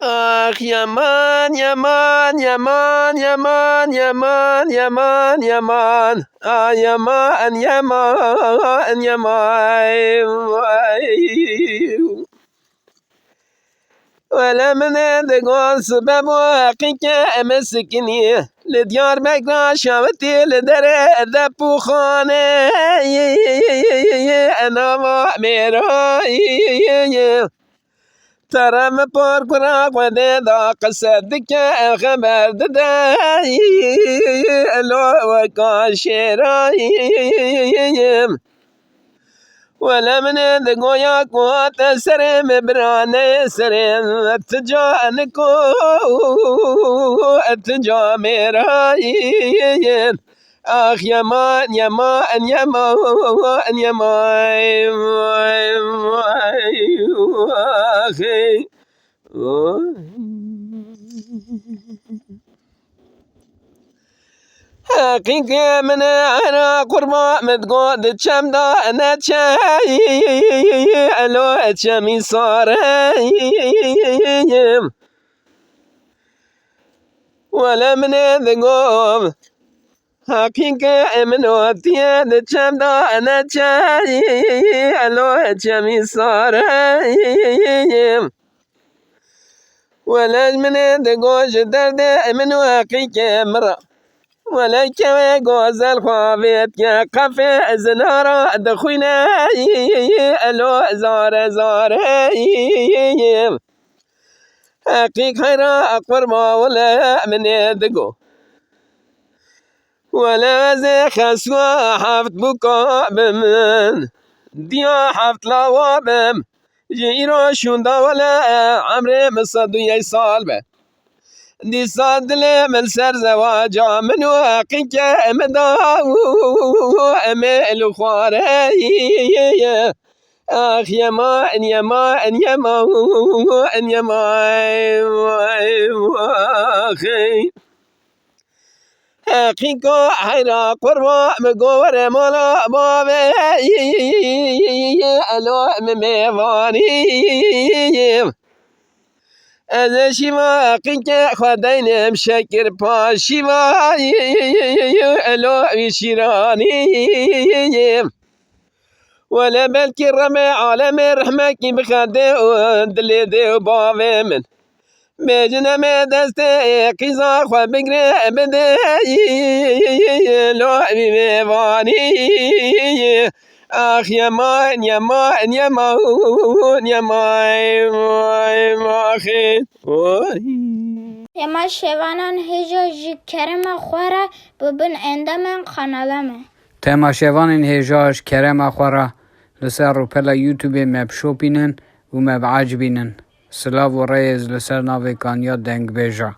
آخ یمان یمان یمان یمان یمان یمان یمان یمان یمان یمان ولا من دقال سبب واقعك مسكني لديار بقرا شاوتي لدري ذبو خانه انا ميراي ترى مبار قراق وذا قصدك خبر دداي لو وكاشراي ولا من ذقويا قوات سرم براني سرم اتجانكو اتجا مراي اخ يمان يمان يمان يمان اخي حقيقة من أنا قربا متقود تشمدا أنا تشاي ألو تشمي صاريم ولا من ذقوم حقيقة من وقتي تشمدا أنا تشاي ألو تشمي صاريم ولا من ذقوش درد من واقعي مرة ولا كوي غزل خوابت يا قفي زنارة دخوينا ألو زار زار حقيق خيرا أكبر ما ولا من يدقو ولا زي خسوا حفت بكا بمن ديا حفت لوابم جيرو شوندا ولا عمري مصدو يا سالبه دي صادلة من سر زواجا من واقعك مداو أمل خواري آخ يمان يمان يمان يمان أخي حقيقة حيرا قربا مقور مولا بابي ألو مميواني از شیوا قیق خداینم شکر پا شیوا الوی شیرانی ولا بلکی رمى عالم رحمك بخده دل ده باوه من بجنم دست قیزا خو بگره بده الوی میوانی آخ يمان يمان يمان يمان آخي اما شوانان هجا جی کرم خوره ببن اندامن قنالمه تما شوانان هجاش کرم خوره لسر رو پلا یوتیوب مبشو بینن و مبعج بینن سلاو و ریز لسر ناوی کانیا دنگ بیجا